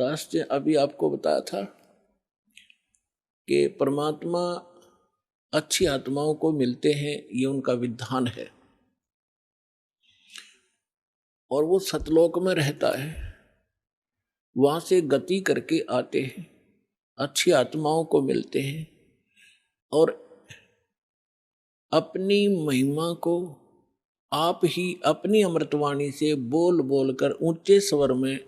दास जी अभी आपको बताया था कि परमात्मा अच्छी आत्माओं को मिलते हैं, ये उनका विधान है, और वो सतलोक में रहता है, वहां से गति करके आते हैं, अच्छी आत्माओं को मिलते हैं और अपनी महिमा को आप ही अपनी अमृतवाणी से बोल बोल कर ऊंचे स्वर में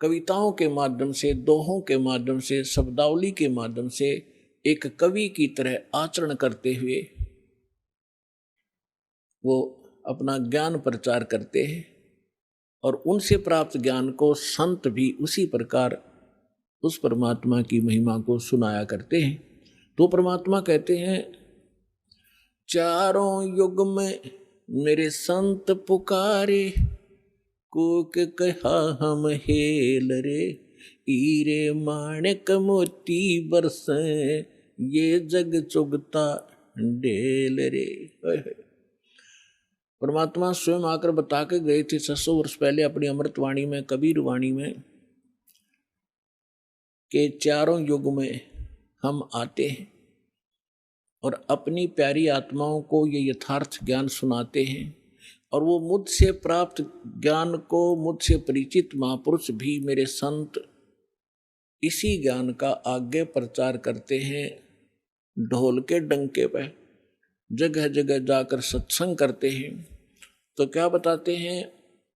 कविताओं के माध्यम से, दोहों के माध्यम से, शब्दावली के माध्यम से एक कवि की तरह आचरण करते हुए वो अपना ज्ञान प्रचार करते हैं और उनसे प्राप्त ज्ञान को संत भी उसी प्रकार उस परमात्मा की महिमा को सुनाया करते हैं। तो परमात्मा कहते हैं, चारों युग में मेरे संत पुकारे, कोक कहा हम हेल रे, हीरे माणिक मोती बरसे, ये जग चुगता ढेल रे। परमात्मा स्वयं आकर बता के गए थे 600 वर्ष पहले अपनी अमृतवाणी में, कबीर वाणी में, कि चारों युग में हम आते हैं और अपनी प्यारी आत्माओं को ये यथार्थ ज्ञान सुनाते हैं और वो मुझसे प्राप्त ज्ञान को मुझसे परिचित महापुरुष भी मेरे संत इसी ज्ञान का आगे प्रचार करते हैं। ढोल के डंके पे जगह जगह जाकर सत्संग करते हैं। तो क्या बताते हैं,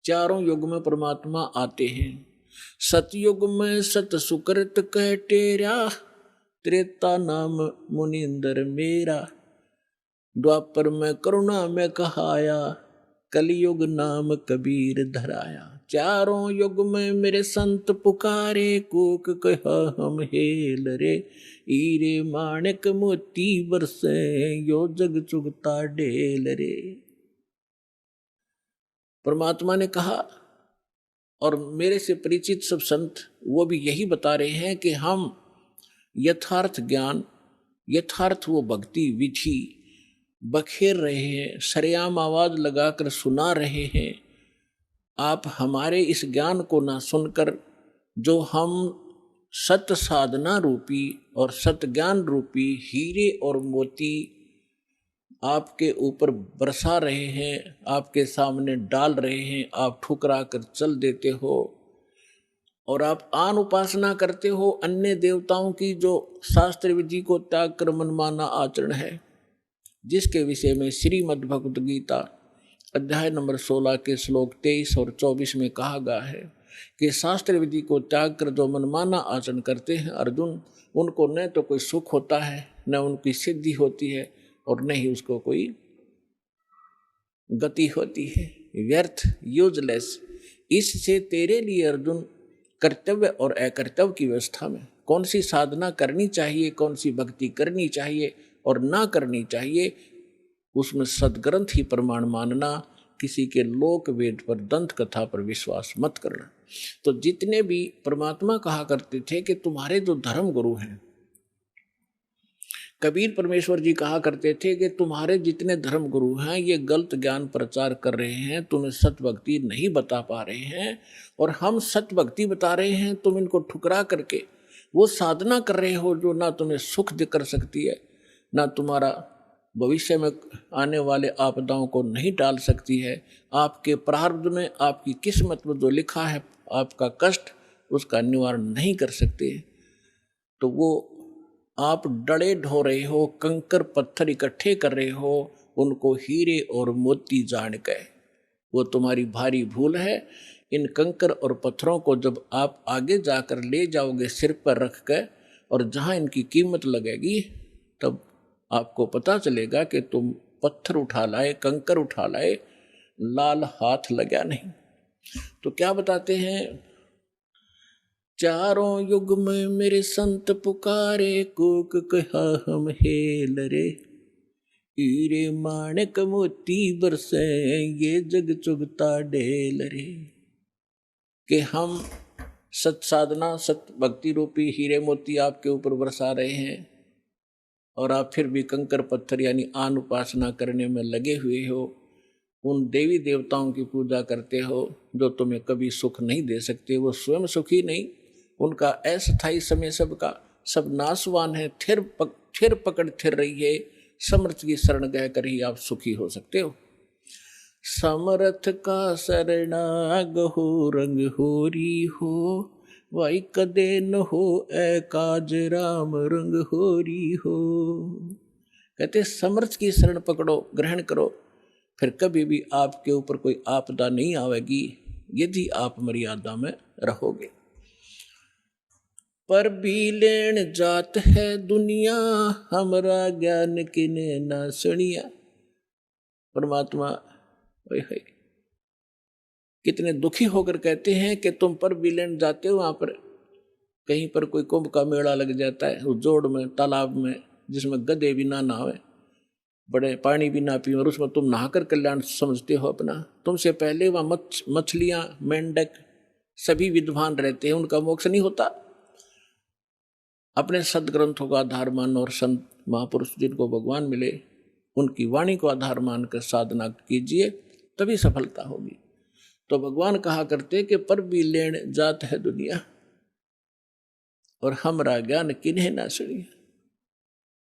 चारों युग में परमात्मा आते हैं। सतयुग में सत सुकृत कह टेरा, त्रेता नाम मुनिंदर मेरा, द्वापर में करुणा में कहाया, कलयुग नाम कबीर धराया। चारों युग में मेरे संत पुकारे, कोक कहा हम हेल रे, हीरे माणिक मोती बरसे, यो जग चुगता ढेल रे। परमात्मा ने कहा और मेरे से परिचित सब संत वो भी यही बता रहे हैं कि हम यथार्थ ज्ञान, यथार्थ वो भक्ति विधि बखेर रहे हैं, सरेआम आवाज लगाकर सुना रहे हैं। आप हमारे इस ज्ञान को ना सुनकर जो हम सत साधना रूपी और सत ज्ञान रूपी हीरे और मोती आपके ऊपर बरसा रहे हैं, आपके सामने डाल रहे हैं, आप ठुकरा कर चल देते हो और आप आन उपासना करते हो अन्य देवताओं की, जो शास्त्र विधि को त्याग कर मनमाना आचरण है, जिसके विषय में श्रीमद् भगवद गीता अध्याय नंबर 16 के श्लोक 23 और 24 में कहा गया है कि शास्त्र विधि को त्याग कर जो मनमाना आचरण करते हैं अर्जुन, उनको न तो कोई सुख होता है, न उनकी सिद्धि होती है और न ही उसको कोई गति होती है। व्यर्थ, यूजलेस। इससे तेरे लिए अर्जुन कर्तव्य और अकर्तव्य की व्यवस्था में कौन सी साधना करनी चाहिए, कौन सी भक्ति करनी चाहिए और ना करनी चाहिए, उसमें सदग्रंथ ही प्रमाण मानना, किसी के लोक वेद पर, दंत कथा पर विश्वास मत करना। तो जितने भी परमात्मा कहा करते थे कि तुम्हारे जो धर्म गुरु हैं, कबीर परमेश्वर जी कहा करते थे कि तुम्हारे जितने धर्म गुरु हैं ये गलत ज्ञान प्रचार कर रहे हैं, तुम्हें सत भक्ति नहीं बता पा रहे हैं और हम सत भक्ति बता रहे हैं, तुम इनको ठुकरा करके वो साधना कर रहे हो जो ना तुम्हें सुख कर सकती है, ना तुम्हारा भविष्य में आने वाले आपदाओं को नहीं टाल सकती है। आपके प्रारब्ध में, आपकी किस्मत में जो लिखा है आपका कष्ट, उसका निवारण नहीं कर सकते। तो वो आप डड़े ढो रहे हो, कंकर पत्थर इकट्ठे कर रहे हो, उनको हीरे और मोती जान के, वो तुम्हारी भारी भूल है। इन कंकर और पत्थरों को जब आप आगे जाकर ले जाओगे सिर पर रख कर, और जहाँ इनकी कीमत लगेगी तब आपको पता चलेगा कि तुम पत्थर उठा लाए, कंकर उठा लाए, लाल हाथ लगा नहीं। तो क्या बताते हैं, चारों युग में मेरे संत पुकारे, कोक कहा हम हेल रे, हीरे माणिक मोती बरसे, ये जग चुगता ढेल रे। कि हम सत साधना, सत भक्ति रूपी हीरे मोती आपके ऊपर बरसा रहे हैं और आप फिर भी कंकर पत्थर यानी आन उपासना करने में लगे हुए हो, उन देवी देवताओं की पूजा करते हो जो तुम्हें कभी सुख नहीं दे सकते। वो स्वयं सुखी नहीं, उनका अस्थायी समय सबका, सब नाशवान है। थिर पकड़ थिर रही है, समर्थ की शरण गह कर ही आप सुखी हो सकते हो। समर्थ का शरणाग हो, रंग होरी हो, वाई कदे न हो ए काज राम रंग होरी हो। कहते समर्थ की शरण पकड़ो, ग्रहण करो, फिर कभी भी आपके ऊपर कोई आपदा नहीं आवेगी, यदि आप मर्यादा में रहोगे। पर भी लेन जात है दुनिया, हमरा ज्ञान किने ना सुनिया। परमात्मा कितने दुखी होकर कहते हैं कि तुम पर भी लेन जाते हो, वहां पर कहीं पर कोई कुंभ का मेला लग जाता है, उस जोड़ में, तालाब में, जिसमें गधे भी ना नहावे, बड़े पानी भी ना पियो, और उसमें तुम नहाकर कल्याण समझते हो अपना। तुमसे पहले वहां मछलियां, मेंढक सभी विद्वान रहते हैं, उनका मोक्ष नहीं होता। अपने सदग्रंथों का आधार मान और संत महापुरुष जिनको भगवान मिले उनकी वाणी को आधार मानकर साधना कीजिए, तभी सफलता होगी। तो भगवान कहा करते कि पर भी लेन जात है दुनिया, और हमरा ज्ञान किन्हें ना सुनिए।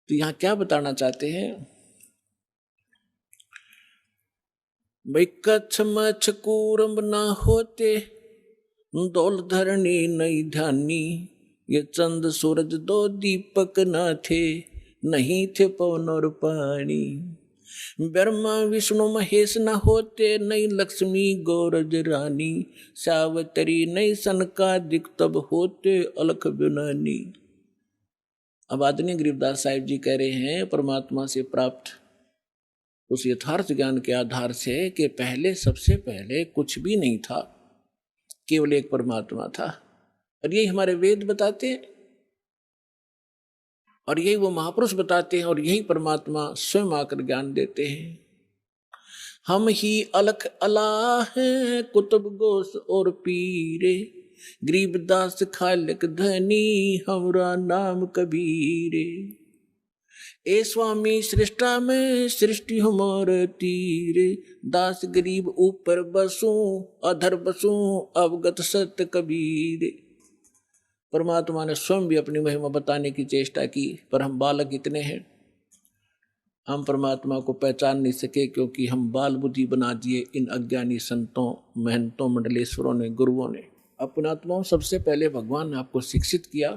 तो यहां क्या बताना चाहते हैं भाई, कच्छ मच्छ कूरम ना होते, दौल धरनी नहीं ध्यानी, ये चंद सूरज दो दीपक ना थे, नहीं थे पवन और पानी। ब्रह्मा विष्णु महेश न होते, नहीं लक्ष्मी गौरज रानी, सावतरी नहीं सनकादिक तब होते, अलख बिनानी। अब आदरणीय गरीबदास साहिब जी कह रहे हैं परमात्मा से प्राप्त उस यथार्थ ज्ञान के आधार से कि पहले, सबसे पहले कुछ भी नहीं था, केवल एक परमात्मा था। और यही हमारे वेद बताते हैं, और यही वो महापुरुष बताते हैं, और यही परमात्मा स्वयं आकर ज्ञान देते हैं। हम ही अलख अला हैं, कुतुब गोस और पीरे, गरीबदास खालिक धनी, हमरा नाम कबीरे। ए स्वामी सृष्टा में सृष्टि हमारे तीरे, दास गरीब ऊपर बसूं, अधर बसूं, अवगत सत्य कबीरे। परमात्मा ने स्वयं भी अपनी महिमा बताने की चेष्टा की, पर हम बालक इतने हैं, हम परमात्मा को पहचान नहीं सके, क्योंकि हम बाल बुद्धि बना दिए इन अज्ञानी संतों, महंतों, मंडलेश्वरों ने, गुरुओं ने। अपनात्माओं, सबसे पहले भगवान ने आपको शिक्षित किया,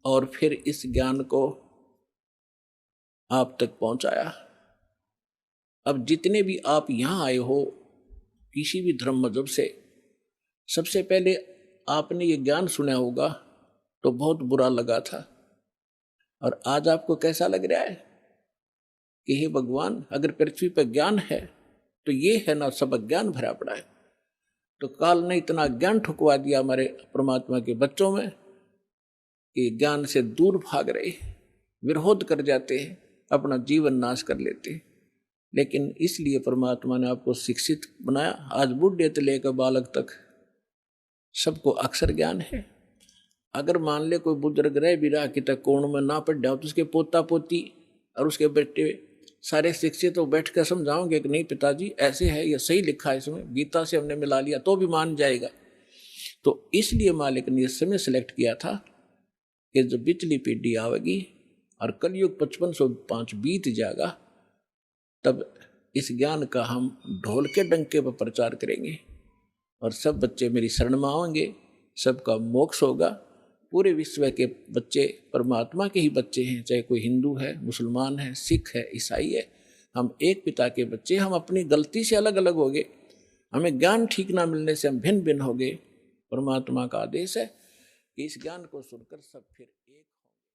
और फिर इस ज्ञान को आप तक पहुंचाया। अब जितने भी आप यहां आए हो किसी भी धर्म मजहब से, सबसे पहले आपने ये ज्ञान सुना होगा तो बहुत बुरा लगा था, और आज आपको कैसा लग रहा है कि हे भगवान, अगर पृथ्वी पर ज्ञान है तो ये है ना, सब अज्ञान भरा पड़ा है। तो काल ने इतना ज्ञान ठुकवा दिया हमारे परमात्मा के बच्चों में कि ज्ञान से दूर भाग रहे, विरोध कर जाते हैं, अपना जीवन नाश कर लेते हैं। लेकिन इसलिए परमात्मा ने आपको शिक्षित बनाया। आज बुढ़े से लेकर बालक तक सबको अक्षर ज्ञान है। अगर मान ले कोई बुजुर्ग रह भी रहा कि तक कोण में ना पढ़ जाओ, तो उसके पोता पोती और उसके बेटे सारे शिक्षित तो बैठ कर समझाओगे कि नहीं पिताजी ऐसे है, ये सही लिखा है, इसमें गीता से हमने मिला लिया, तो भी मान जाएगा। तो इसलिए मालिक ने इस समय सेलेक्ट किया था कि जब पिछली पीढ़ी आवेगी और कलयुग 5505 बीत जाएगा, तब इस ज्ञान का हम ढोल के डंके पर प्रचार करेंगे, और सब बच्चे मेरी शरण में आएंगे, सबका मोक्ष होगा। पूरे विश्व के बच्चे परमात्मा के ही बच्चे हैं, चाहे कोई हिंदू है, मुसलमान है, सिख है, ईसाई है, हम एक पिता के बच्चे। हम अपनी गलती से अलग अलग हो गए, हमें ज्ञान ठीक ना मिलने से हम भिन्न भिन्न हो गए। परमात्मा का आदेश है कि इस ज्ञान को सुनकर सब फिर एक